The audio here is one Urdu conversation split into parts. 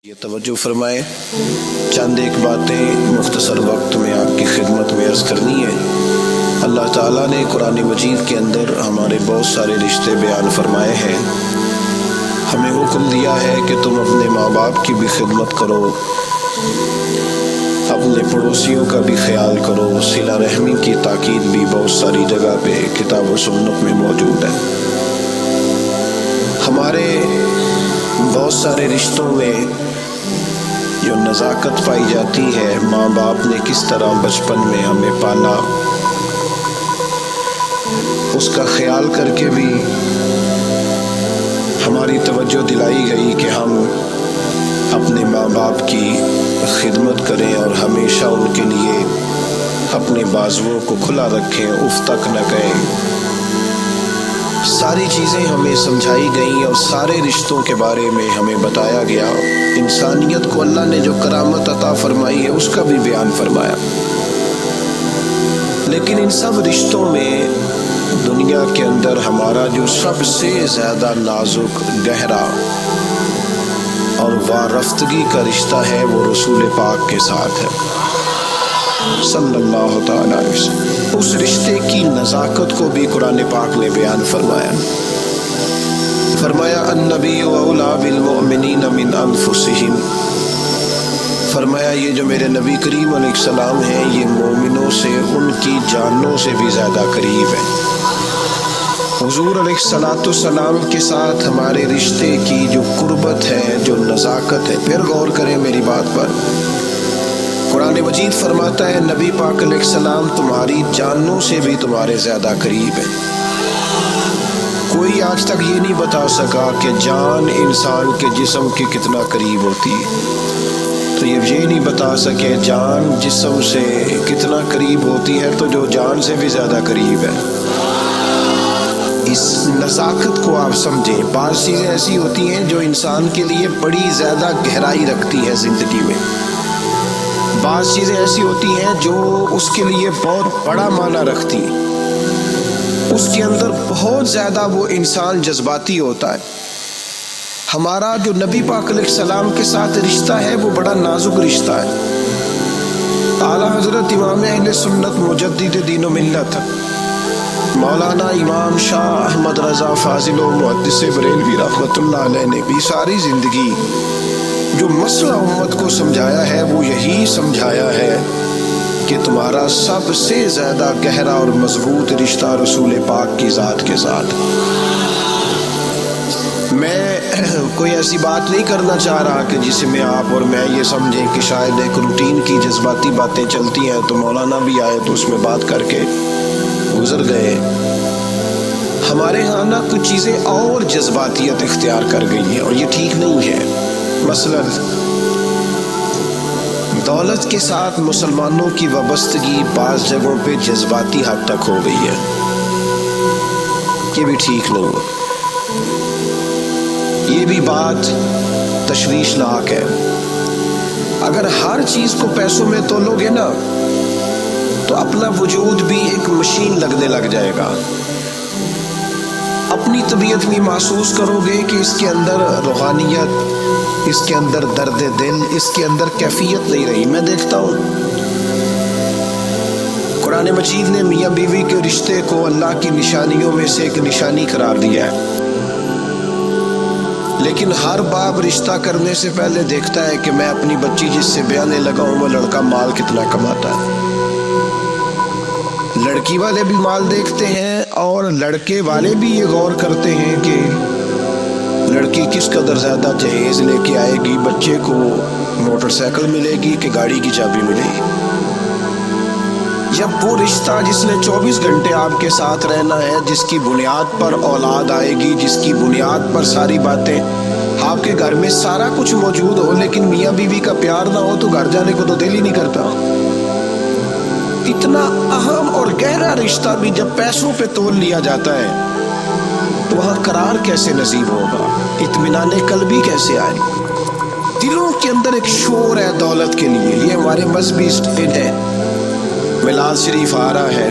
یہ توجہ فرمائیں، چند ایک باتیں مختصر وقت میں آپ کی خدمت میں عرض کرنی ہے۔ اللہ تعالیٰ نے قرآن مجید کے اندر ہمارے بہت سارے رشتے بیان فرمائے ہیں۔ ہمیں حکم دیا ہے کہ تم اپنے ماں باپ کی بھی خدمت کرو، اپنے پڑوسیوں کا بھی خیال کرو۔ صلہ رحمی کی تاکید بھی بہت ساری جگہ پہ کتاب و سنت میں موجود ہے۔ ہمارے بہت سارے رشتوں میں جو نزاکت پائی جاتی ہے، ماں باپ نے کس طرح بچپن میں ہمیں پالا، اس کا خیال کر کے بھی ہماری توجہ دلائی گئی کہ ہم اپنے ماں باپ کی خدمت کریں اور ہمیشہ ان کے لیے اپنے بازوؤں کو کھلا رکھیں، اف تک نہ کہیں۔ ساری چیزیں ہمیں سمجھائی گئیں اور سارے رشتوں کے بارے میں ہمیں بتایا گیا۔ انسانیت کو اللہ نے جو کرامت عطا فرمائی ہے اس کا بھی بیان فرمایا۔ لیکن ان سب رشتوں میں دنیا کے اندر ہمارا جو سب سے زیادہ نازک، گہرا اور وارفتگی کا رشتہ ہے وہ رسول پاک کے ساتھ ہے صلی اللہ تعالی علیہ وسلم۔ اس رشتے کی نزاکت کو بھی قرآن پاک نے بیان فرمایا۔ فرمایا النبی اولیٰ بالمؤمنین من انفسہم، فرمایا یہ جو میرے نبی کریم علیہ السلام ہیں یہ مومنوں سے ان کی جانوں سے بھی زیادہ قریب ہیں۔ حضور علیہ السلام کے ساتھ ہمارے رشتے کی جو قربت ہے، جو نزاکت ہے، پھر غور کریں میری بات پر۔ قرآن مجید فرماتا ہے نبی پاک علیہ السلام تمہاری جانوں سے بھی تمہارے زیادہ قریب ہیں۔ کوئی آج تک یہ نہیں بتا سکا کہ جان انسان کے جسم کے کتنا قریب ہوتی ہے، تو یہ نہیں بتا سکے جان جسم سے کتنا قریب ہوتی ہے، تو جو جان سے بھی زیادہ قریب ہے۔ اس نزاکت کو آپ سمجھیں۔ بعض چیزیں ایسی ہوتی ہیں جو انسان کے لیے بڑی زیادہ گہرائی رکھتی ہے زندگی میں، بعض چیزیں ایسی ہوتی ہیں جو اس کے لیے بہت بڑا معنی رکھتی ہیں، اس کے اندر بہت زیادہ وہ انسان جذباتی ہوتا ہے۔ ہمارا جو نبی پاک علیہ السلام کے ساتھ رشتہ ہے وہ بڑا نازک رشتہ ہے۔ اعلیٰ حضرت امام اہل سنت مجدد دین و ملت مولانا امام شاہ احمد رضا فاضل و محدث بریلوی رحمۃ اللہ علیہ نے بھی ساری زندگی جو مسئلہ امت کو سمجھایا ہے وہ یہی سمجھایا ہے کہ تمہارا سب سے زیادہ گہرا اور مضبوط رشتہ رسول پاک کی ذات کے ساتھ۔ میں کوئی ایسی بات نہیں کرنا چاہ رہا کہ جسے میں آپ اور میں یہ سمجھیں کہ شاید ایک روٹین کی جذباتی باتیں چلتی ہیں تو مولانا بھی آئے تو اس میں بات کر کے گزر گئے۔ ہمارے ہاں نا کچھ چیزیں اور جذباتیت اختیار کر گئی ہیں اور یہ ٹھیک نہیں ہے۔ مثلا دولت کے ساتھ مسلمانوں کی وابستگی بعض جگہوں پہ جذباتی حد تک ہو گئی ہے، یہ بھی ٹھیک نہیں ہے، یہ بھی بات تشویشناک ہے۔ اگر ہر چیز کو پیسوں میں تولو گے نا تو اپنا وجود بھی ایک مشین لگنے لگ جائے گا۔ اپنی طبیعت میں محسوس کرو گے کہ اس کے اندر روحانیت، اس کے اندر درد دل، اس کے اندر کیفیت نہیں رہی۔ میں دیکھتا ہوں قرآن مجید نے میاں بیوی کے رشتے کو اللہ کی نشانیوں میں سے ایک نشانی قرار دیا ہے، لیکن ہر باپ رشتہ کرنے سے پہلے دیکھتا ہے کہ میں اپنی بچی جس سے بیانے لگا ہوں وہ لڑکا مال کتنا کماتا ہے۔ لڑکی والے بھی مال دیکھتے ہیں اور لڑکے والے بھی یہ غور کرتے ہیں کہ لڑکی کس قدر زیادہ جہیز لے کے آئے گی، بچے کو موٹر سائیکل ملے گی کہ گاڑی کی چابی ملے گی۔ جب وہ رشتہ جس نے 24 گھنٹے آپ کے ساتھ رہنا ہے، جس کی بنیاد پر اولاد آئے گی، جس کی بنیاد پر ساری باتیں، آپ کے گھر میں سارا کچھ موجود ہو لیکن میاں بیوی کا پیار نہ ہو تو گھر جانے کو تو دل ہی نہیں کرتا۔ اتنا اہم اور گہرا رشتہ بھی جب پیسوں پہ تول لیا جاتا ہے تو وہاں قرار کیسے نصیب ہوگا، اطمینان قلبی کیسے آئے؟ دلوں کے اندر ایک شور ہے دولت کے لیے۔ یہ ہمارے مذہبی سٹیج ہے، میلاد شریف آ رہا ہے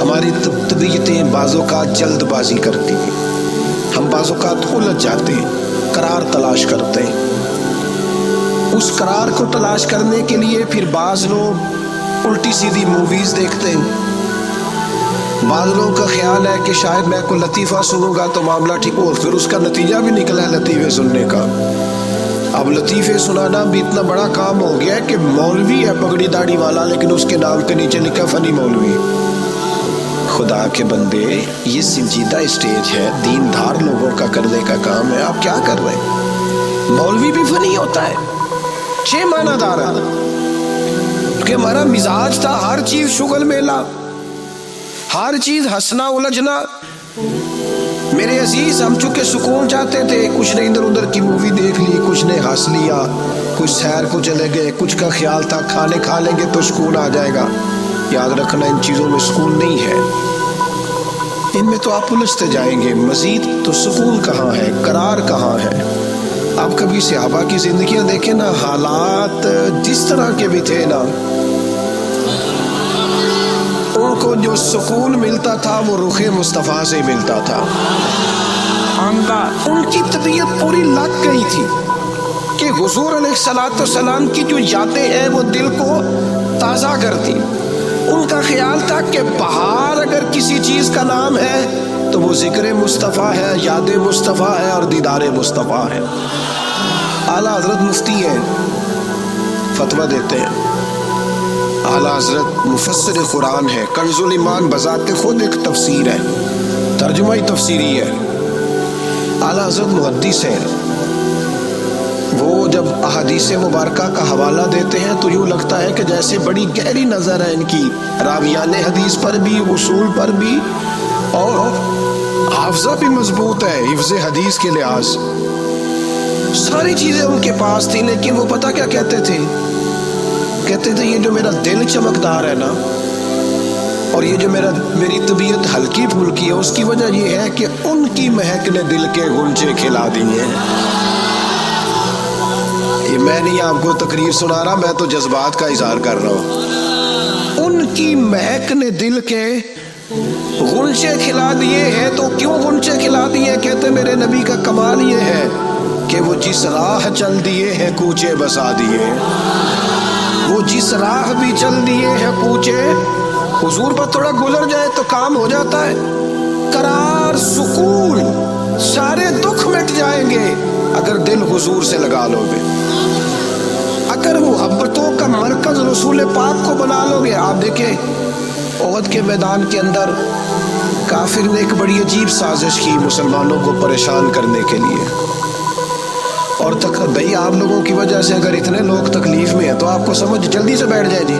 ہماری طبیعتیں بعض اوقات جلد بازی کرتی ہیں، ہم بعض اوقات الجھ جاتے ہیں، قرار تلاش کرتے ہیں۔ اس قرار کو تلاش کرنے کے لیے پھر بعض لوگ الٹی سیدھی موویز دیکھتے ہیں۔ بعض لوگوں کا خیال ہے کہ شاید میں کوئی لطیفہ سنوں گا تو معاملہ ٹھیک ہو، پھر اس کا نتیجہ بھی نکلا ہے لطیفے سننے کا۔ اب لطیفے سنانا بھی اتنا بڑا کام ہو گیا ہے کہ مولوی ہے پگڑی داڑھی والا، لیکن اس کے نام کے نیچے لکھا فنی مولوی۔ خدا کے بندے، یہ سنجیدہ اسٹیج ہے، دین دار لوگوں کا کرنے کا کام ہے، آپ کیا کر رہے ہیں؟ مولوی بھی فنی ہوتا ہے، 6 معنی دار ہے، کہ ہمارا مزاج تھا ہر چیز شغل میلہ، ہر چیز ہنسنا الجھنا۔ میرے عزیز، ہم چونکہ سکون چاہتے تھے، کچھ نے ادھر ادھر کی مووی دیکھ لی، کچھ نے ہنس لیا، کچھ سیر کو چلے گئے، کچھ کا خیال تھا کھانے کھا لیں گے تو سکون آ جائے گا۔ یاد رکھنا ان چیزوں میں سکون نہیں ہے، ان میں تو آپ الجھتے جائیں گے، مزید تو سکون کہاں ہے، قرار کہاں ہے؟ آپ کبھی صحابہ کی زندگیاں دیکھیں نا، حالات جس طرح کے بھی تھے نا، ان کو جو سکون ملتا تھا وہ رخ مصطفیٰ سے ملتا تھا۔ ان کی طبیعت پوری لگ گئی تھی کہ حضور علیہ السلام کی جو یادیں ہیں وہ دل کو تازہ کرتی۔ ان کا خیال تھا کہ بہار اگر کسی چیز کا نام ہے تو وہ ذکر مصطفیٰ ہے، یاد مصطفیٰ ہے اور دیدار مصطفیٰ ہے۔ اعلیٰ حضرت مفتی ہیں، فتویٰ دیتے ہیں، اعلیٰ حضرت مفسر قرآن ہے، کنز الایمان بذات خود ایک تفسیر ہے، ترجمہ ہی تفسیری ہے۔ اعلیٰ حضرت محدث ہیں، وہ جب احادیث مبارکہ کا حوالہ دیتے ہیں تو یوں لگتا ہے کہ جیسے بڑی گہری نظر ہے ان کی، راویان حدیث پر بھی، اصول پر بھی، اور حافظہ بھی مضبوط ہے، حفظ حدیث کے لحاظ ساری چیزیں ان کے پاس تھی۔ لیکن وہ پتہ کیا کہتے تھے؟ کہتے تھے یہ جو میرا دل چمکدار ہے نا، اور یہ جو میری طبیعت ہلکی پھلکی ہے، اس کی وجہ یہ ہے کہ ان کی مہک نے دل کے غنچے کھلا دیے ہیں۔ یہ میں نہیں آپ کو تقریر سنا رہا، میں تو جذبات کا اظہار کر رہا ہوں۔ ان کی مہک نے دل کے غنچے کھلا دیے ہیں۔ تو کیوں غنچے کھلا دیے؟ کہتے میرے نبی کا کمال یہ ہے کہ وہ جس راہ چل دیے ہیں کوچے بسا دیے، وہ جس راہ بھی چل دیے ہیں کوچے، حضور پر تھوڑا گزر جائے تو کام ہو جاتا ہے۔ قرار، سکون، سارے دکھ مٹ جائیں گے اگر دل حضور سے لگا لو گے، اگر محبتوں کا مرکز رسول پاک کو بنا لو گے۔ آپ دیکھیں احد کے میدان کے اندر کافر نے ایک بڑی عجیب سازش کی مسلمانوں کو پریشان کرنے کے لیے، اور بھئی آپ لوگوں کی وجہ سے اگر اتنے لوگ تکلیف میں ہیں تو آپ کو سمجھ جلدی سے بیٹھ جائے جی،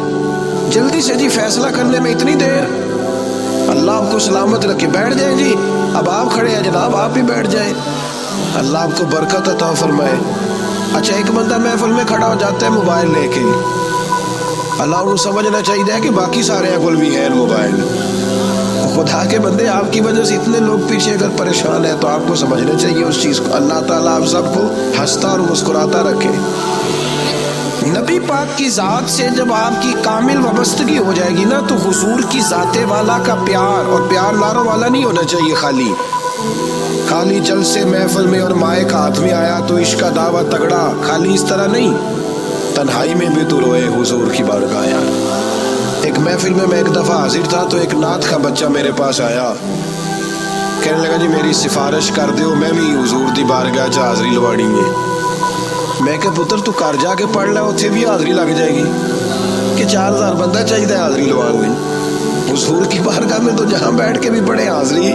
جلدی سے جی، فیصلہ کرنے میں اتنی دیر، اللہ آپ کو سلامت رکھے، بیٹھ جائیں جی، اب آپ کھڑے ہیں جناب، آپ بھی بیٹھ جائیں، اللہ آپ کو برکت عطا فرمائے۔ اچھا ایک بندہ محفل میں کھڑا ہو جاتا ہے موبائل لے کے، اللہ انہوں سمجھنا چاہیے کہ باقی سارے اگل بھی ہیں موبائل۔ خدا کے بندے، آپ کی وجہ سے اتنے لوگ پیچھے اگر پریشان ہیں تو آپ کو سمجھنا چاہیے اس چیز کو۔ اللہ تعالیٰ آپ سب کو ہنستا اور مسکراتا رکھے۔ نبی پاک کی ذات سے جب آپ کی کامل وابستگی ہو جائے گی نا تو حضور کی ذات والا کا پیار، اور پیار لاروں والا نہیں ہونا چاہیے، خالی جلسے محفل میں اور مائک ہاتھ میں آیا تو عشق کا دعویٰ تگڑا، خالی اس طرح نہیں، تنہائی میں بھی تو روئے حضور کی بارگاہ یار۔ ایک محفل میں ایک دفعہ حاضر تھا تو ایک نعت کا بچہ میرے پاس آیا، کہنے لگا جی میری سفارش کر دیو، میں بھی حضور دی بارگاہ چ حاضری لوانی ہے۔ میں کہ پتر تو گھر جا کے پڑھ لے، اتنے بھی حاضری لگ جائے گی، کہ 4000 بندہ چاہیے حاضری لوان میں، حضور کی بارگاہ میں تو جہاں بیٹھ کے بھی بڑے حاضری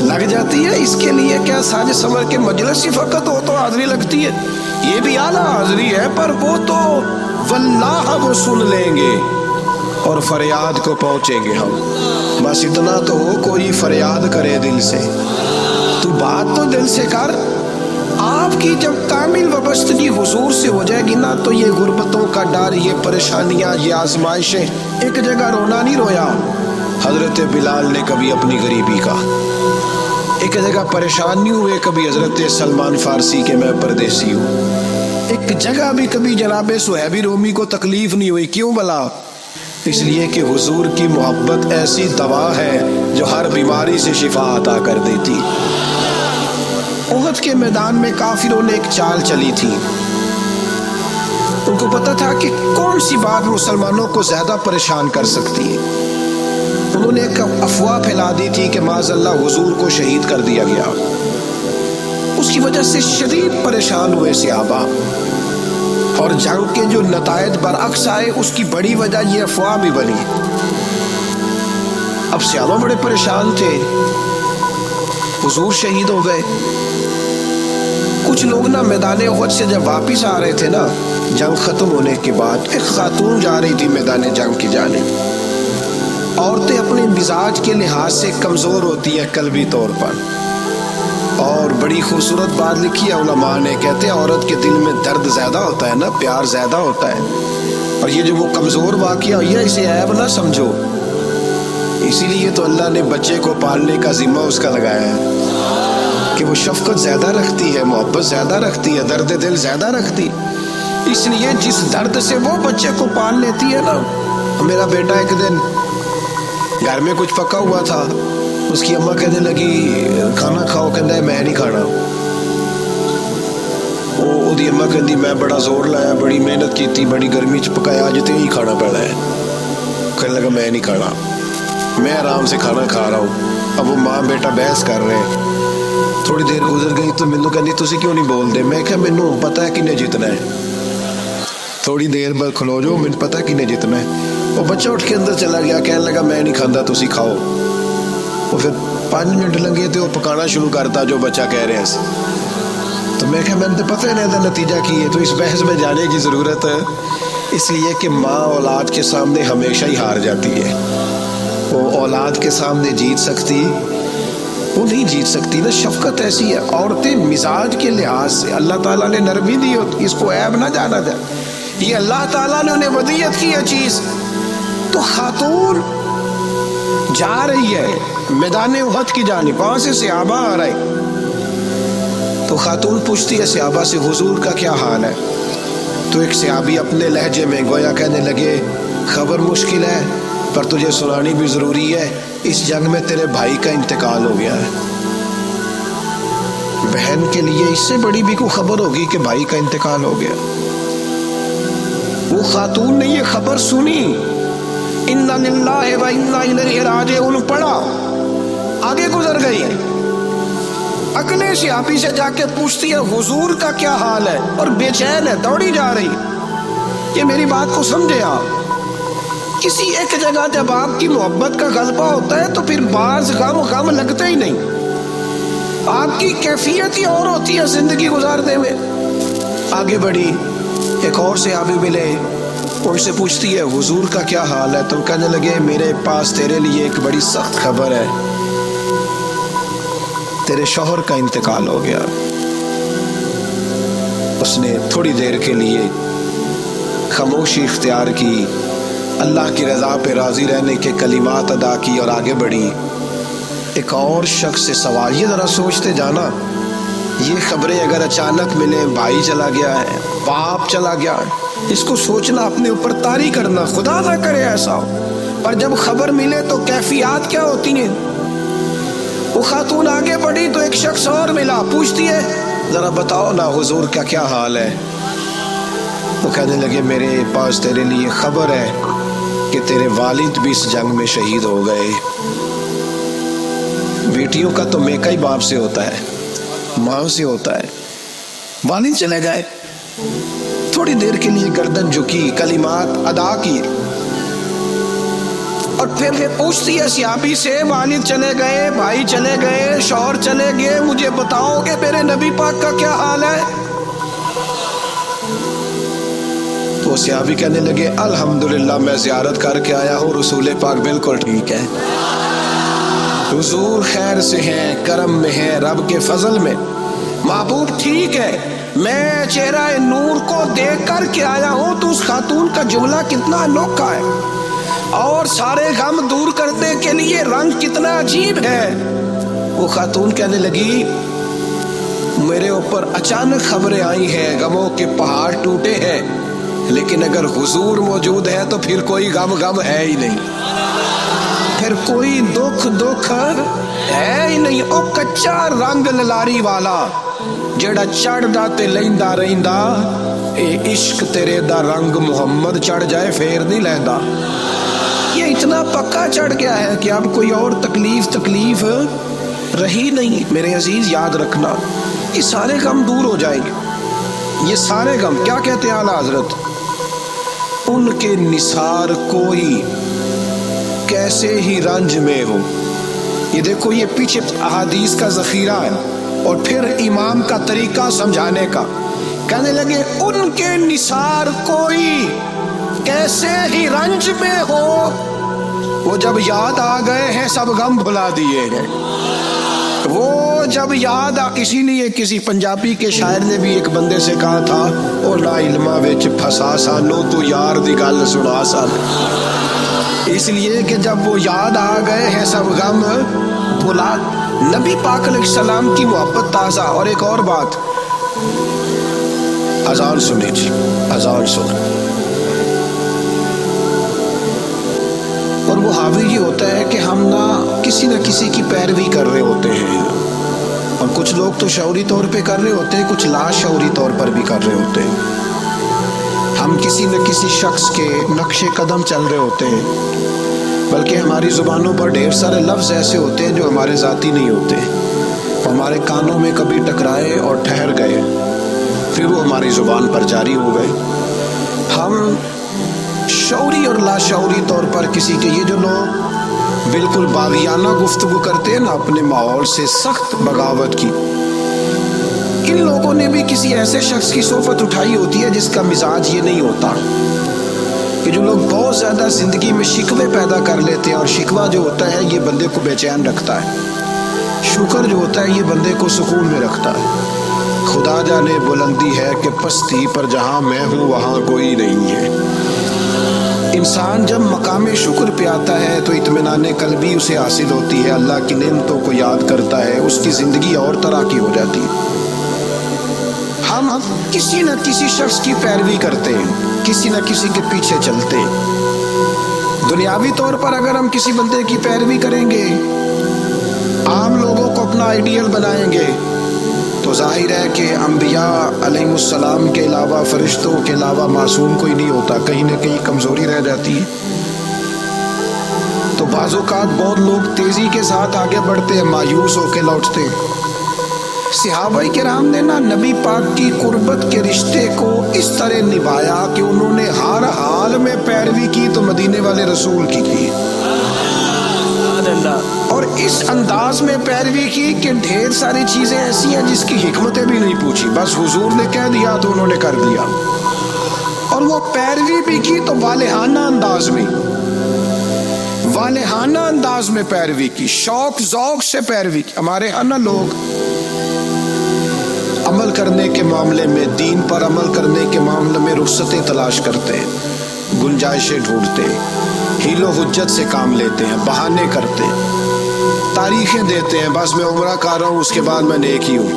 لگ جاتی ہے۔ اس کے لیے کیا ساج سمر کے مجلس ہی فقط ہو تو حاضری لگتی ہے؟ یہ بھی اعلیٰ حاضری ہے، پر وہ تو واللہ وہ سن لیں گے اور فریاد کو پہنچیں گے ہم۔ بس اتنا تو ہو، کوئی فریاد کرے دل سے، تو بات تو دل سے کر۔ آپ کی جب کامل وابستگی حضور سے ہو جائے گی نا تو یہ غربتوں کا ڈر، یہ پریشانیاں، یہ آزمائشیں، ایک جگہ رونا نہیں رویا حضرت بلال نے کبھی اپنی غریبی کا، ایک جگہ پریشان نہیں ہوئے کبھی حضرت سلمان فارسی کے میں پردیسی ہوں، ایک جگہ بھی کبھی جناب صہیب رومی کو تکلیف نہیں ہوئی۔ کیوں بلا؟ اس لیے کہ حضور کی محبت ایسی دوا ہے جو ہر بیماری سے شفا عطا کر دیتی۔ احد کے میدان میں کافروں نے ایک چال چلی تھی۔ ان کو پتا تھا کہ کون سی بات مسلمانوں کو زیادہ پریشان کر سکتی ہے۔ انہوں نے ایک افواہ پھیلا دی تھی کہ معاذ اللہ حضور کو شہید کر دیا گیا۔ اس کی وجہ سے شدید پریشان ہوئے صحابہ، اور جنگ کے جو نتائج برعکس آئے اس کی بڑی وجہ یہ افواہ بھی بنی۔ اب صحابہ بڑے پریشان تھے، حضور شہید ہو گئے۔ کچھ لوگ نا میدان احد سے جب واپس آ رہے تھے نا جنگ ختم ہونے کے بعد، ایک خاتون جا رہی تھی میدان جنگ کی جانب۔ عورتیں اپنے مزاج کے لحاظ سے کمزور ہوتی ہیں قلبی طور پر، اور بڑی خوبصورت بات لکھی ہے علماء نے، کہتے ہیں عورت کے دل میں درد زیادہ ہوتا ہے نا، پیار زیادہ ہوتا ہے، اور یہ جو وہ کمزور واقعہ ہوئی ہے اسے عیب نہ سمجھو۔ اسی لیے تو اللہ نے بچے کو پالنے کا ذمہ اس کا لگایا ہے کہ وہ شفقت زیادہ رکھتی ہے، محبت زیادہ رکھتی ہے، درد دل زیادہ رکھتی، اس لیے جس درد سے وہ بچے کو پال لیتی ہے نا۔ میرا بیٹا ایک دن گھر میں کچھ پکا ہوا تھا، اس کی اماں کہنے لگی کھانا کھاؤ، کہنا ہے میں نہیں کھانا۔ وہ دی اماں کہندی میں بڑا زور لایا، بڑی محنت کی تھی، بڑی گرمی چ پکایا، اج تے ہی کھانا پڑا ہے۔ کہنے لگا میں نہیں کھانا، میں آرام سے کھانا کھا رہا ہوں۔ اب وہ ماں بیٹا بحث کر رہے ہیں۔ تھوڑی دیر گزر گئی تو مینوں کہندی تسی کیوں نہیں بول دے؟ میں کہا مینوں پتہ ہے کنے جیتنا ہے، تھوڑی دیر بعد کھلو جاؤ، مینوں پتہ ہے کنے جیتنا ہے۔ وہ بچہ اٹھ کے اندر چلا گیا، کہنے لگا میں نہیں کھاندا، تسی کھاؤ۔ وہ پھر 5 منٹ لگے تو وہ پکانا شروع کرتا جو بچہ کہہ رہے ہیں۔ تو میں کہا میں نے پتہ ہے نا نتیجہ کی ہے، تو اس بحث میں جانے کی ضرورت ہے؟ اس لیے کہ ماں اولاد کے سامنے ہمیشہ ہی ہار جاتی ہے۔ وہ اولاد کے سامنے جیت سکتی، وہ نہیں جیت سکتی نا۔ شفقت ایسی ہے، عورتیں مزاج کے لحاظ سے اللہ تعالیٰ نے نرمی دی ہوتی، اس کو عیب نہ جانا جائے، یہ اللہ تعالیٰ نے انہیں ودیعت کی ہے چیز۔ تو خاتون جا رہی ہے میدان احد کی جانب، وہاں سے صحابہ آ رہے، تو خاتون پوچھتی ہے صحابہ سے حضور کا کیا حال ہے؟ تو ایک صحابی اپنے لہجے میں گویا کہنے لگے خبر مشکل ہے پر تجھے سنانی بھی ضروری ہے، اس جنگ میں تیرے بھائی کا انتقال ہو گیا ہے۔ بہن کے لیے اس سے بڑی بھی کوئی خبر ہوگی کہ بھائی کا انتقال ہو گیا؟ وہ خاتون نے یہ خبر سنی، اِنَّا لِلَّهِ وَإِنَّا إِلَيْهِ رَاجِعُونَ پڑھا، آگے گزر گئی، اگلے صحابی سے جا کے پوچھتی ہے حضور کا کیا حال ہے، اور بے چین ہے، دوڑی جا رہی۔ یہ میری بات کو سمجھے آپ، کسی ایک جگہ جب آپ کی محبت کا غلبہ ہوتا ہے تو پھر بعض غم لگتے ہی نہیں، آپ کی کیفیت ہی اور ہوتی ہے زندگی گزارنے میں۔ آگے بڑھی، ایک اور صحابی ملے، ان سے پوچھتی ہے حضور کا کیا حال ہے، تو کہنے لگے میرے پاس تیرے لیے ایک بڑی سخت خبر ہے، تیرے شوہر کا انتقال ہو گیا۔ اس نے تھوڑی دیر کے لیے خاموشی اختیار کی، اللہ کی رضا پہ راضی رہنے کے کلمات ادا کی اور آگے بڑھی۔ ایک اور شخص سے سوال، یہ ذرا سوچتے جانا، یہ خبریں اگر اچانک ملیں، بھائی چلا گیا ہے، باپ چلا گیا ہے، اس کو سوچنا، اپنے اوپر طاری کرنا، خدا نہ کرے ایسا ہو، پر جب خبر ملے تو کیفیات کیا ہوتی ہیں۔ وہ خاتون آگے بڑھی تو ایک شخص اور ملا، پوچھتی ہے ذرا بتاؤ نا حضور کا کیا حال ہے۔ وہ کہنے لگے میرے پاس تیرے لیے خبر ہے کہ تیرے والد بھی اس جنگ میں شہید ہو گئے۔ بیٹیوں کا تو میکا ہی باپ سے ہوتا ہے، ماں سے ہوتا ہے، والد چلے گئے۔ تھوڑی دیر کے لیے گردن جھکی، کلمات ادا کی، اور پھر پوچھتی ہے صحابی سے والد چلے گئے، بھائی چلے گئے، شوہر چلے گئے، مجھے بتاؤ کہ میرے نبی پاک کا کیا حال ہے؟ تو صحابی کہنے لگے الحمدللہ میں زیارت کر کے آیا ہوں، رسول پاک بالکل ٹھیک ہے، حضور خیر سے ہیں، کرم میں ہیں، رب کے فضل میں، محبوب ٹھیک ہے، میں چہرہ نور کو دیکھ کر کے آیا ہوں۔ تو اس خاتون کا جملہ کتنا انوکھا ہے، اور سارے غم دور کرنے کے لیے رنگ کتنا عجیب ہے۔ وہ خاتون کہنے لگی میرے اوپر اچانک خبریں آئی ہیں، غموں کے پہاڑ ٹوٹے ہیں، لیکن اگر حضور موجود ہے تو پھر کوئی غم ہے ہی نہیں، پھر کوئی دکھ ہے ہی نہیں۔ او کچا رنگ للاری والا جڑا چڑھدا تے لیندا رہندا، اے عشق تیرے دا رنگ محمد چڑھ جائے پھر نہیں لیندا۔ یہ اتنا پکا چڑھ گیا ہے کہ اب کوئی اور تکلیف رہی نہیں۔ میرے عزیز یاد رکھنا، یہ سارے غم دور ہو جائیں گے، یہ سارے غم۔ کیا کہتے ہیں اعلیٰ حضرت؟ ان کے نثار کوئی کیسے ہی رنج میں ہو۔ یہ دیکھو، یہ پیچھے احادیث کا ذخیرہ ہے اور پھر امام کا طریقہ سمجھانے کا۔ کہنے لگے ان کے نثار کوئی کیسے ہی رنج میں ہو، وہ جب یاد آ گئے ہیں سب غم بھلا دیے ہیں۔ وہ جب یاد اسی لیے کسی پنجابی کے شاعر نے بھی ایک بندے سے کہا تھا، او لا علما وچ پھسا سانو تو یار دی گل سنا سان۔ اس لیے کہ جب وہ یاد آ گئے ہیں سب غم بھلا۔ نبی پاک علیہ السلام کی محبت تازہ۔ اور ایک اور بات، اذان سنیں جی، اذان سنیں۔ اور وہ حاوی یہ ہوتا ہے کہ ہم نہ کسی کی پیروی کر رہے ہوتے ہیں، اور کچھ لوگ تو شعوری طور پہ کر رہے ہوتے ہیں، کچھ لا شعوری طور پر بھی کر رہے ہوتے ہیں۔ ہم کسی نہ کسی شخص کے نقش قدم چل رہے ہوتے ہیں، بلکہ ہماری زبانوں پر ڈھیر سارے لفظ ایسے ہوتے ہیں جو ہمارے ذاتی نہیں ہوتے، ہمارے کانوں میں کبھی ٹکرائے اور ٹھہر گئے، پھر وہ ہماری زبان پر جاری ہو گئے۔ ہم شعوری اور لا شعوری طور پر کسی کے، یہ جو لوگ بالکل باغیانہ گفتگو کرتے ہیں نا اپنے ماحول سے، سخت بغاوت کی، ان لوگوں نے بھی کسی ایسے شخص کی صحبت اٹھائی ہوتی ہے جس کا مزاج یہ نہیں ہوتا۔ کہ جو لوگ بہت زیادہ زندگی میں شکوے پیدا کر لیتے ہیں، اور شکوہ جو ہوتا ہے یہ بندے کو بے چین رکھتا ہے، شکر جو ہوتا ہے یہ بندے کو سکون میں رکھتا ہے۔ خدا جانے بلندی ہے کہ پستی پر جہاں میں ہوں وہاں کوئی نہیں ہے۔ انسان جب مقام شکر پہ آتا ہے تو اطمینان قلبی اسے حاصل ہوتی ہے، اللہ کی نعمتوں کو یاد کرتا ہے، اس کی زندگی اور طرح کی ہو جاتی ہے۔ ہم کسی نہ کسی شخص کی پیروی کرتے ہیں، کسی نہ کسی کے پیچھے چلتے ہیں۔ دنیاوی طور پر اگر ہم کسی بندے کی پیروی کریں گے، عام لوگوں کو اپنا آئیڈیل بنائیں گے، تو ظاہر ہے کہ انبیاء علیہ السلام کے علاوہ، فرشتوں کے علاوہ معصوم کوئی نہیں ہوتا، کہیں نہ کہیں کمزوری رہ جاتی ہے۔ تو بعض اوقات بہت لوگ تیزی کے ساتھ آگے بڑھتے ہیں، مایوس ہو کے لوٹتے ہیں۔ صحابہ کرام نے نا نبی پاک کی قربت کے رشتے کو اس طرح نبھایا کہ انہوں نے ہر حال میں پیروی کی تو مدینے والے رسول کی اور اس انداز میں پیروی کی کہ ڈھیر ساری چیزیں ایسی ہیں جس کی حکمتیں بھی نہیں پوچھی، بس حضور نے کہہ دیا تو انہوں نے کر دیا۔ اور وہ پیروی بھی کی تو والہانہ انداز میں، والہانہ انداز میں پیروی کی، شوق ذوق سے پیروی کی۔ ہمارے ہاں نا لوگ عمل کرنے کے معاملے میں، دین پر عمل کرنے کے معاملے میں رخصتیں تلاش کرتے ہیں، گنجائشیں ڈھونڈتے ہیں، حیل و حجت سے کام لیتے ہیں، بہانے کرتے ہیں، تاریخیں دیتے ہیں، بس میں عمرہ کر رہا ہوں اس کے بعد میں نیک ہی ہوں،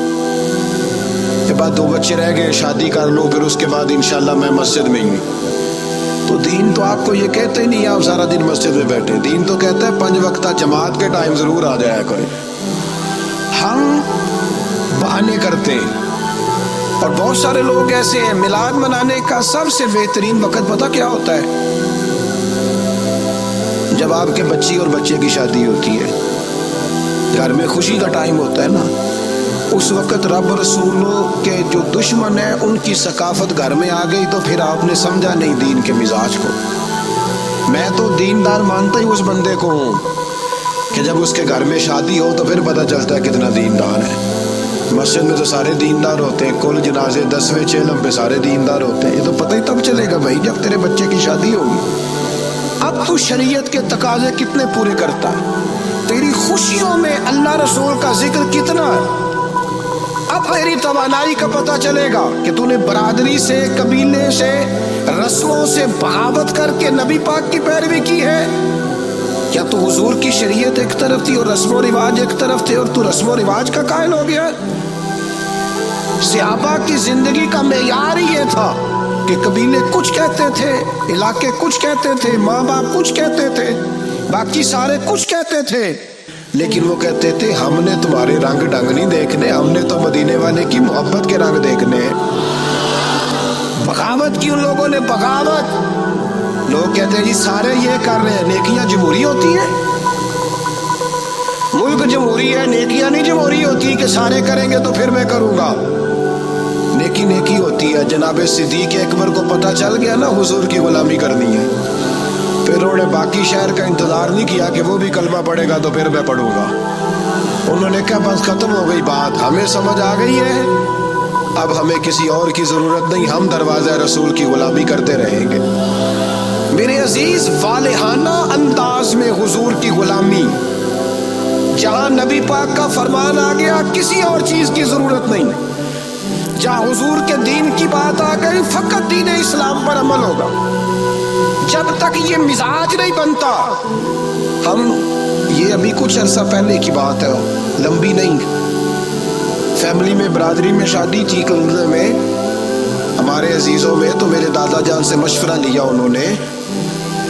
کے بعد 2 بچے رہ گئے شادی کر لو، پھر اس کے بعد انشاءاللہ میں مسجد میں ہی ہوں۔ تو دین تو آپ کو یہ کہتے ہی نہیں آپ سارا دن مسجد میں بیٹھے، دین تو کہتا ہے 5 وقتہ جماعت کے ٹائم ضرور آ جایا کریں۔ ہم بہانے کرتے ہیں، اور بہت سارے لوگ ایسے ہیں۔ میلاد منانے کا سب سے بہترین وقت پتہ کیا ہوتا ہے؟ جب آپ کے بچی اور بچے کی شادی ہوتی ہے، گھر میں خوشی کا ٹائم ہوتا ہے نا، اس وقت رب رسولوں کے جو دشمن ہیں ان کی ثقافت گھر میں آ گئی تو پھر آپ نے سمجھا نہیں دین کے مزاج کو۔ میں تو دیندار مانتا ہی اس بندے کو ہوں کہ جب اس کے گھر میں شادی ہو تو پھر پتہ چلتا ہے کتنا دیندار ہے۔ مسجد میں تو سارے دیندار ہوتے ہیں، کل جنازے 10ویں چیلم پہ سارے دیندار ہوتے ہیں، یہ تو پتہ ہی تب چلے گا بھائی جب تیرے بچے کی شادی ہوگی۔ اب تو شریعت کے تقاضے کتنے پورے کرتا ہے، تیری خوشیوں میں اللہ رسول کا ذکر کتنا ہے۔ اب تیری توانائی کا پتہ چلے گا کہ تو نے برادری سے، قبیلے سے، رسموں سے بغاوت کر کے نبی پاک کی پیروی کی ہے، یا تو حضور کی شریعت ایک طرف تھی اور رسم و رواج ایک طرف تھے اور تو رسم و رواج کا قائل ہو گیا۔ صحابہ کی زندگی کا معیار ہی یہ تھا کہ قبیلے کچھ کہتے تھے، علاقے کچھ کہتے تھے، ماں باپ کچھ کہتے تھے، باقی سارے کچھ کہتے تھے، لیکن وہ کہتے تھے ہم نے تمہارے رنگ ڈنگ نہیں دیکھنے، ہم نے تو مدینے والے کی محبت کے رنگ دیکھنے ہیں۔ بغاوت کی ان لوگوں نے، بغاوت۔ لوگ کہتے ہیں جی سارے یہ کر رہے ہیں، نیکیاں جمہوری ہوتی ہیں؟ ملک جمہوری ہے، نیکیاں نہیں جمہوری ہوتی کہ سارے کریں گے تو پھر میں کروں گا۔ نیکی نیکی ہوتی ہے۔ جناب صدیق اکبر کو پتہ چل گیا نا حضور کی غلامی کرنی ہے، پھر انہوں نے باقی شہر کا انتظار نہیں کیا کہ وہ بھی کلمہ پڑھے گا تو پھر میں پڑھوں گا۔ انہوں نے کہا بس ختم ہو گئی بات، ہمیں سمجھ آ گئی ہے، اب ہمیں کسی اور کی ضرورت نہیں، ہم دروازہ رسول کی غلامی کرتے رہیں گے۔ میرے عزیز، والہانہ انداز میں حضور کی غلامی، جہاں نبی پاک کا فرمان آ گیا کسی اور چیز کی ضرورت نہیں، جہاں حضور کے دین کی بات آ گئی فقط دین اسلام پر عمل ہوگا۔ جب تک یہ مزاج نہیں بنتا، ہم یہ ابھی کچھ عرصہ پہلے کی بات ہے، لمبی نہیں، فیملی میں برادری میں شادی تھی کنگلے میں ہمارے عزیزوں میں، تو میرے دادا جان سے مشورہ لیا انہوں نے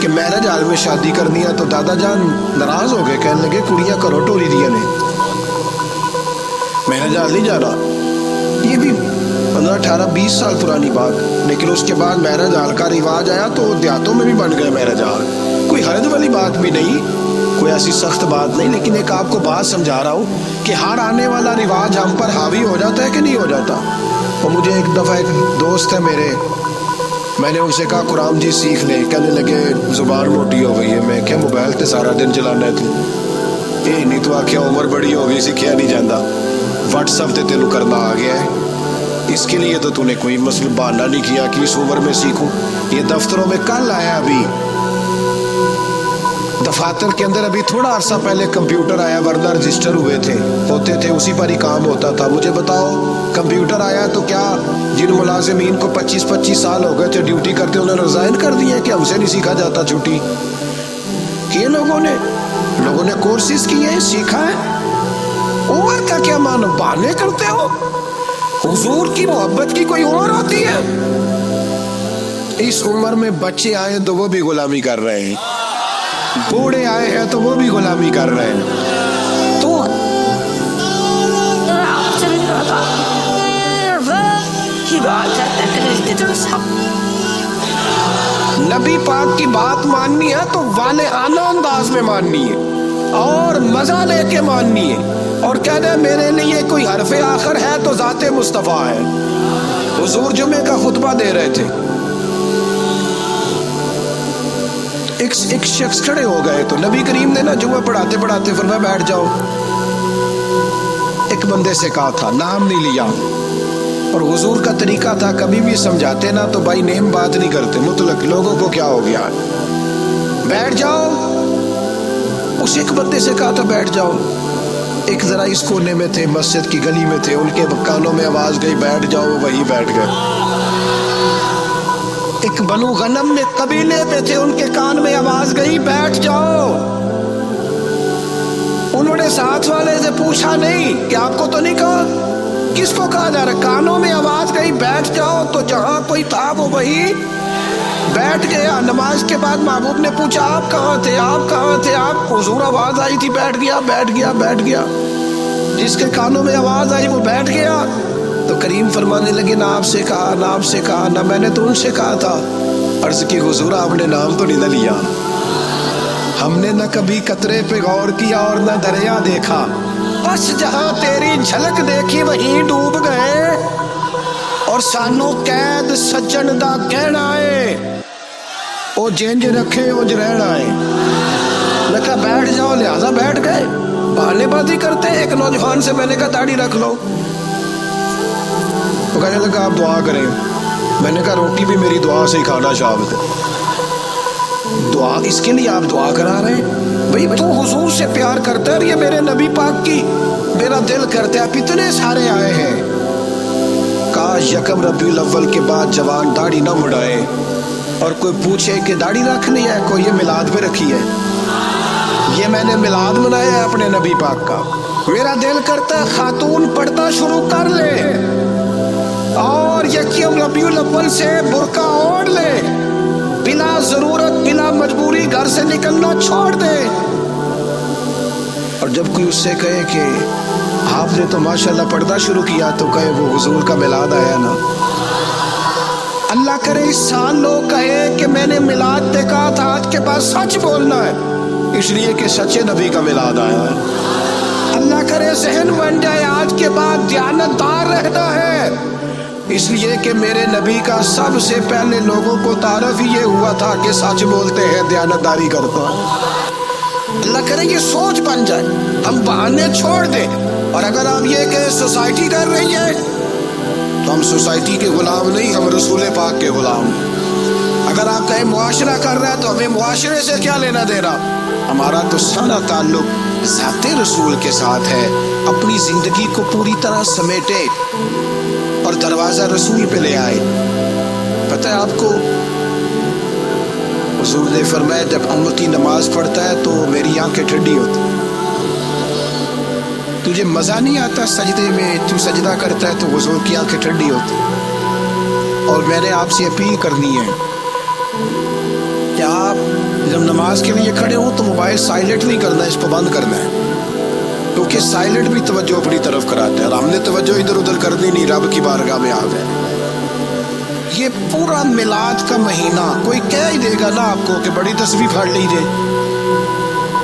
کہ میرج ہال میں شادی کرنی ہے، تو دادا جان ناراض ہو گئے، کہنے لگے کڑیاں کرو ٹوری دیا نے، میرج ہال نہیں جانا۔ یہ بھی 15-18-20 سال پرانی بات، لیکن اس کے بعد میرج ہال کا رواج آیا تو دیہاتوں میں بھی بن گئے میرج ہال، کوئی حرج والی بات بھی نہیں، کوئی ایسی سخت بات نہیں، لیکن ایک آپ کو بات سمجھا رہا ہوں کہ ہر آنے والا رواج ہم پر حاوی ہو جاتا ہے کہ نہیں ہو جاتا۔ اور مجھے ایک دفعہ ایک دوست ہے میرے، میں نے ان سے کہا قرآن جی سیکھ لے، کہنے لگے زبان موٹی ہو گئی ہے۔ میں کیا موبائل تے سارا دن چلانا ہے تو یہ نہیں تو آخیا عمر بڑی ہو گئی سیکھیا نہیں جاتا، واٹس ایپ تے تینوں کرنا آ گیا ہے، اس کے لیے تو نے کوئی مسئلہ بہانہ نہیں کیا کہ اس عمر میں سیکھوں۔ یہ دفتروں میں کل آیا، ابھی دفاتر کے اندر ابھی تھوڑا عرصہ پہلے کمپیوٹر آیا، ورنہ رجسٹر ہوتے تھے اسی پر ہی کام ہوتا تھا۔ مجھے بتاؤ کمپیوٹر آیا تو کیا جن ملازمین کو 25 سال ہو گئے تھے ڈیوٹی کرتے انہوں نے ریزائن کر دیا کہ ہم سے نہیں سیکھا جاتا چھٹی کیے؟ لوگوں نے کورسز کیے ہیں، سیکھا ہے۔ عمر کا کیا مانو، بہانے کرتے ہو؟ حضور کی محبت کی کوئی عمر ہوتی ہے؟ اس عمر میں بچے آئے تو وہ بھی غلامی کر رہے ہیں، بوڑھے آئے ہیں تو وہ بھی غلامی کر رہے ہیں۔ تو نبی پاک کی بات ماننی ہے تو والہانہ انداز میں ماننی ہے اور مزہ لے کے ماننی ہے، اور کہنا ہے میرے لیے کوئی حرف آخر ہے تو ذات مصطفیٰ ہے۔ حضور جمعے کا خطبہ دے رہے تھے، ایک شخص کھڑے ہو گئے تو نبی کریم نے نا جمعہ پڑھاتے پڑھاتے فرمایا بیٹھ جاؤ۔ ایک بندے سے کہا تھا، نام نہیں لیا، اور حضور کا طریقہ تھا کبھی بھی سمجھاتے نا تو بائی نیم بات نہیں کرتے، مطلق لوگوں کو کیا ہو گیا، بیٹھ جاؤ۔ اس ایک بندے سے کہا تھا بیٹھ جاؤ، ایک ذرا اس کونے میں تھے، مسجد کی گلی میں تھے، ان کے کانوں میں آواز گئی بیٹھ جاؤ، وہی بیٹھ گئے۔ ایک بنو غنم میں قبیلے پہ تھے، ان کے کان میں آواز گئی بیٹھ جاؤ۔ انہوں نے ساتھ والے سے پوچھا نہیں کہ آپ کو تو نہیں کہا، کس کو کہا جا رہا، کانوں میں آواز گئی بیٹھ جاؤ، تو جہاں کوئی تھا وہ وہی بیٹھ گیا۔ نماز کے بعد محبوب نے پوچھا آپ کہاں تھے، آپ کہاں تھے، آپ؟ حضور آواز آئی تھی بیٹھ گیا، بیٹھ گیا، بیٹھ گیا۔ جس کے کانوں میں آواز آئی وہ بیٹھ گیا۔ تو کریم فرمانے لگے نہ آپ سے کہا، نہ آپ سے کہا، نہ میں نے تو ان سے کہا تھا۔ عرض کی حضور آپ نے نام تو نہیں نہ لیا، ہم نے نہ کبھی قطرے پہ غور کیا اور نہ دریا دیکھا، بس جہاں تیری جھلک دیکھی وہیں ڈوب گئے، اور سانو قید سجن دا کہنا ہے، او جنج رکھے اج رہنا ہے۔ میں کہا بیٹھ جاؤ، لہذا بیٹھ گئے، بہانے بازی کرتے۔ ایک نوجوان سے میں نے کہا داڑھی رکھ لو، وہ کہنے لگا آپ دعا کریں۔ میں نے کہا روٹی بھی میری دعا سے ہی کھانا شامت ہے، دعا اس کے لیے آپ دعا کرا رہے ہیں؟ بھئی تو حضور سے پیار کرتا ہے اور یہ میرے نبی پاک کی میرا دل کرتا ہے، آپ اتنے سارے آئے ہیں۔ کاش یکم ربیع الاول کے بعد جوان داڑھی نہ مڑائے اور کوئی پوچھے کہ داڑھی رکھنی ہے، کوئی یہ میلاد پہ رکھی ہے، یہ میں نے میلاد منایا ہے اپنے نبی پاک کا۔ میرا دل کرتا ہے خاتون پردہ شروع کر لے، اور یکم ربیع الاول سے برقع اوڑھ لے، بلا ضرورت بلا مجبوری گھر سے نکلنا چھوڑ دے۔ اور جب کوئی اس سے کہے کہ آپ نے تو ماشاءاللہ پردہ شروع کیا، تو کہے وہ حضور کا میلاد آیا نا۔ اللہ کرے اس سال لوگ کہے کہ میں نے میلاد دیکھا تھا، آج کے بعد سچ بولنا ہے، اس لیے کہ سچے نبی کا میلاد آیا ہے۔ اللہ کرے ذہن بن جائے آج کے بعد دیانتدار رہنا ہے، اس لیے کہ میرے نبی کا سب سے پہلے لوگوں کو تعارف ہی یہ ہوا تھا کہ سچ بولتے ہیں، دیانتداری کرتا ہے۔ اللہ کرے یہ سوچ بن جائے، ہم بہانے چھوڑ دیں۔ اور اگر آپ یہ کہ سوسائٹی کر رہی ہے تو ہم سوسائٹی کے غلام نہیں، ہم رسول پاک کے غلام۔ اگر آپ کہیں معاشرہ کر رہا ہے تو ہمیں معاشرے سے کیا لینا دینا، ہمارا تو سارا تعلق ذات رسول کے ساتھ ہے۔ اپنی زندگی کو پوری طرح سمیٹے اور دروازہ رسول پہ لے آئے۔ پتہ ہے آپ کو، حضور نے فرمایا جب امتی نماز پڑھتا ہے تو میری آنکھیں ٹھنڈی ہوتی۔ تجھے مزہ نہیں آتا سجدے میں، تو سجدہ کرتا ہے تو حضور کی آنکھیں ٹھنڈی ہوتی۔ اور میں نے آپ سے اپیل کرنی ہے کہ آپ جب نماز کے لیے کھڑے ہوں تو موبائل سائلنٹ نہیں کرنا، اس کو بند کرنا ہے، کیونکہ سائلنٹ بھی توجہ اپنی طرف کراتا ہے، اور ہم نے توجہ ادھر ادھر کرنی نہیں، رب کی بارگاہ میں آ گئے۔ یہ پورا میلاد کا مہینہ کوئی کہہ ہی دے گا نا آپ کو کہ بڑی تسبیح پڑھ لیجیے،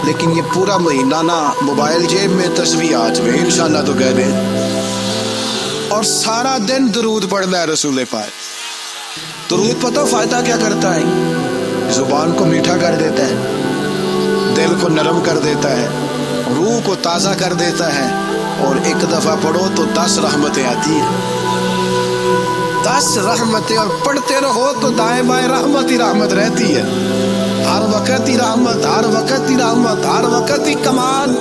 لیکن یہ پورا مہینہ نا موبائل جیب میں تسبیح ہاتھ میں، انشاءاللہ تو کہہ دیں، اور سارا دن درود پڑھنا ہے رسول پاک۔ درود پتہ فائدہ کیا کرتا ہے؟ زبان کو میٹھا کر دیتا ہے، دل کو نرم کر دیتا ہے، روح کو تازہ کر دیتا ہے، اور ایک دفعہ پڑھو تو 10 رحمتیں آتی ہیں، 10 رحمتیں، اور پڑھتے رہو تو دائیں بائیں رحمت ہی رحمت رہتی ہے، ہر وقت ہی رحمت، ہر وقت ہی رحمت، ہر وقت ہی کمال۔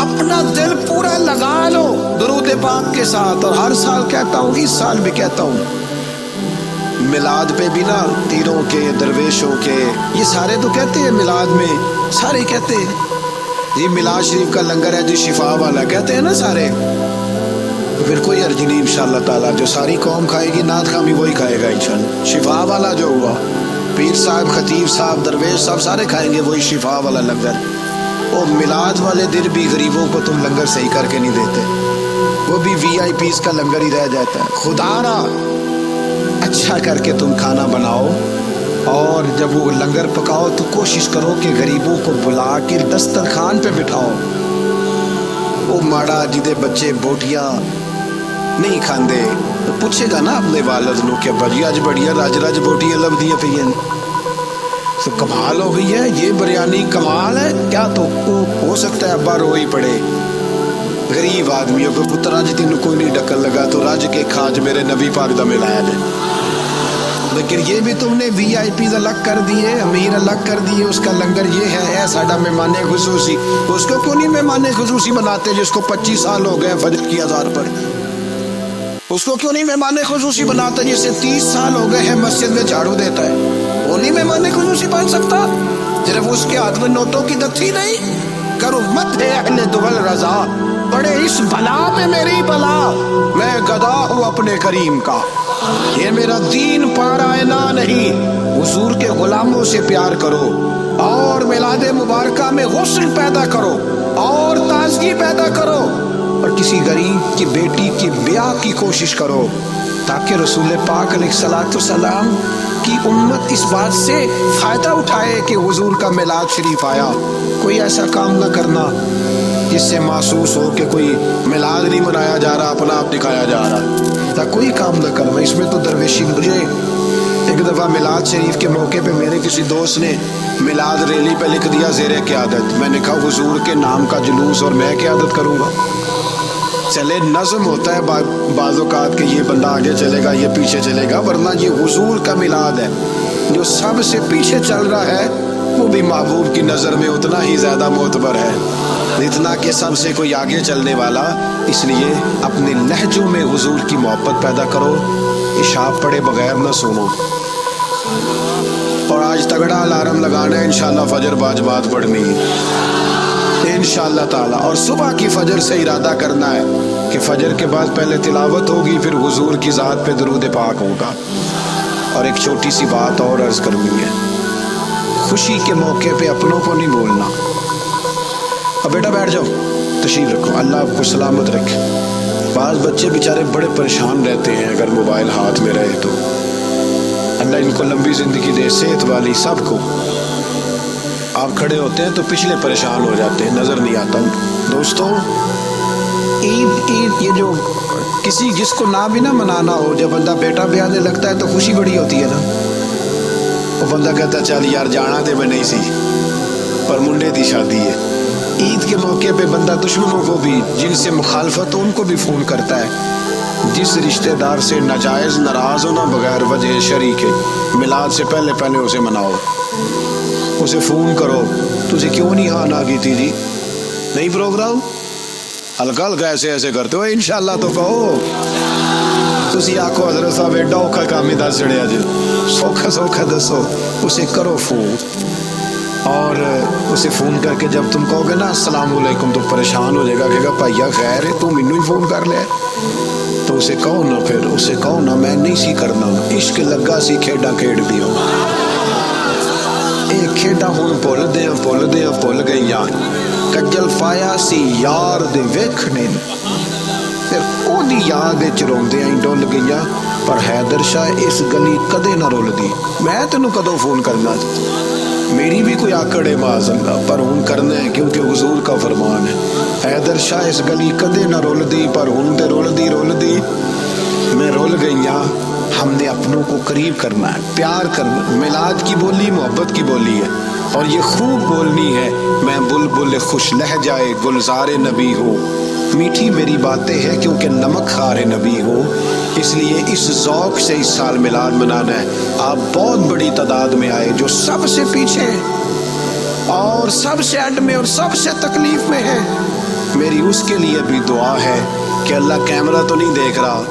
اپنا دل پورا لگا لو درود پاک کے ساتھ، اور ہر سال کہتا ہوں، اس سال بھی کہتا ہوں، میلاد پہ بھی نا پیروں کے، درویشوں کے، یہ سارے تو کہتے ہیں میلاد میں، سارے کہتے ہیں جی میلاد شریف کا لنگر ہے جی شفا والا، کہتے ہیں نا سارے، پھر کوئی عرض نہیں انشاءاللہ تعالیٰ، جو ساری قوم کھائے گی نعت خواہ بھی وہی کھائے گا انشاءاللہ۔ شفا والا جو ہوا، پیر صاحب، خطیب صاحب، درویش صاحب سارے کھائیں گے وہی شفا والا لنگر۔ اور میلاد والے دن بھی غریبوں کو تم لنگر صحیح کر کے نہیں دیتے، وہ بھی VIP کا لنگر ہی رہ جاتا ہے۔ خدا را اچھا کر کے تم کھانا بناؤ، اور جب وہ لنگر پکاؤ تو کوشش کرو کہ غریبوں کو بلا کے دسترخوان پہ بٹھاؤ۔ وہ ماڑا جدے بچے بوٹیاں نہیں کھاندے تو پوچھے گا نا اپنے والد نو کہ بھائی اج بڑھیا رج رج بوٹیاں لبدیاں پئی ہیں، تو کمال ہو گئی ہے، یہ بریانی کمال ہے کیا؟ تو ہو سکتا ہے ابا رو ہی پڑے، غریب آدمیوں کو پتر اج تینوں کوئی نہیں ڈکن لگا تو رج کے کھاج میرے نبی پاک دا ملایا جائے۔ لیکن یہ بھی تم نے VIPs الگ کر دیے، امیر الگ کر دیے، اس کا لنگر یہ ہے ساڈا مہمان خصوصی، اس کو کیوں نہیں مہمان خصوصی بناتے جس کو 25 سال ہو گئے فجر کی اذان پر؟ اس کو کیوں نہیں مہمان خصوصی بناتا جسے 30 سال ہو گئے ہیں مسجد میں جھاڑو دیتا ہے؟ وہ نہیں مہمان خصوصی بن سکتا؟ صرف اس کے ہاتھ میں نوٹوں کی دتھی نہیں؟ کرو مت ہے اہل دول رضا، بڑے اس بلا پہ میری بلا، میں گدا ہوں اپنے کریم کا، یہ میرا دین پارائنا نہیں۔ حضور کے غلاموں سے پیار کرو، اور میلاد مبارکہ میں غسل پیدا کرو، اور تازگی پیدا کرو، اور کسی غریب کی بیٹی کی بیاہ کی کوشش کرو، تاکہ رسول پاک علیہ الصلوۃ والسلام کی امت اس بات سے فائدہ اٹھائے کہ حضور کا میلاد شریف آیا۔ کوئی ایسا کام نہ کرنا جس سے محسوس ہو کہ کوئی میلاد نہیں منایا جا رہا، اپنا آپ دکھایا جا رہا، تا کوئی کام نہ کرنا اس میں تو درویشی۔ مجھے ایک دفعہ میلاد شریف کے موقع پہ میرے کسی دوست نے میلاد ریلی پہ لکھ دیا زیر قیادت، میں نے کہا حضور کے نام کا جلوس اور میں قیادت کروں گا؟ چلے نظم ہوتا ہے بعض اوقات کہ یہ بندہ آگے چلے گا یہ پیچھے چلے گا، ورنہ یہ حضور کا میلاد ہے، جو سب سے پیچھے چل رہا ہے وہ بھی محبوب کی نظر میں اتنا ہی زیادہ معتبر ہے اتنا کہ سب سے کوئی آگے چلنے والا۔ اس لیے اپنے لہجوں میں حضور کی محبت پیدا کرو، عشاء پڑھے بغیر نہ سنو، اور آج تگڑا الارم لگانا ہے انشاءاللہ فجر باجماعت پڑھنی ہے۔ انشاءاللہ تعالی. اور صبح کی فجر سے ارادہ کرنا ہے کہ فجر کے بعد پہلے تلاوت ہوگی، پھر حضور کی ذات پہ درود پاک ہوگا. اور ایک چھوٹی سی بات اور عرض کرنی ہے، خوشی کے موقع پہ اپنوں کو نہیں بولنا. اب بیٹا بیٹھ جاؤ، تشریف رکھو، اللہ آپ کو سلامت رکھے. بعض بچے بیچارے بڑے پریشان رہتے ہیں اگر موبائل ہاتھ میں رہے تو. اللہ ان کو لمبی زندگی دے، صحت والی سب کو. آپ کھڑے ہوتے ہیں تو پچھلے پریشان ہو جاتے ہیں، نظر نہیں آتا. دوستوں، عید یہ جو کسی جس کو نہ بھی نہ منانا ہو، جب بندہ بیٹا بھی آنے لگتا ہے تو خوشی بڑی ہوتی ہے نا. وہ بندہ کہتا ہے چل یار جانا تے میں نہیں سی، پر منڈے دی شادی ہے. عید کے موقع پہ بندہ دشمنوں کو بھی، جن سے مخالفت ان کو بھی فون کرتا ہے. جس رشتہ دار سے ناجائز ناراض ہونا بغیر وجہ شریک ہے، میلاد سے پہلے پہلے اسے مناؤ، اسے فون کرو. تجھے کیوں نہیں آنا کی تھی جی، نہیں پروگرام ہلکا ہلکا ایسے ایسے کرتے ہو، انشاءاللہ تو کہو. تسی آکھو حضرت صاحب ایڈا اوکھا کام ہی دس چڑیا جی، سوکھا سوکھا دسو. اسے کرو فون، اور اسے فون کر کے جب تم کہو گے نا السلام علیکم تو پریشان ہو جائے گا، کہے گا بھائیا خیر ہے، تو مینوں ہی فون کر لیا. تو اسے کہو نا، پھر اسے کہو نا میں نہیں سی کرنا، عشق لگا سی کھیڈاں کھیڈ دیو. اے کھیڈاں ہن بھول گئیاں، کجل پایا سی یار دے ویکھنے، پھر او دی یاد وچ روندیاں ہی ڈول گئیاں. پر حیدر شاہ اس گلی کدے نہ رلدی. میں تینوں کدوں فون کرنا، میری بھی کوئی آکڑ ہے معاذ اللہ، پر ہن کرنا ہے کیونکہ حضور کا فرمان ہے. حیدر شاہ اس گلی کدے نہ رلدی، پر ہن تے رلدی میں رل گئیاں. ہم نے اپنوں کو قریب کرنا ہے، پیار کرنا. میلاد کی بولی محبت کی بولی ہے، اور یہ خوب بولنی ہے. میں بلبل خوش لہجائے گلزار نبی ہوں، میٹھی میری باتیں ہیں کیونکہ نمک خار نبی ہوں. اس لیے اس ذوق سے اس سال میلاد منانا ہے. آپ بہت بڑی تعداد میں آئے، جو سب سے پیچھے ہیں اور سب سے اینڈ میں اور سب سے تکلیف میں ہے. میری اس کے لیے بھی دعا ہے کہ اللہ کیمرہ تو نہیں دیکھ رہا،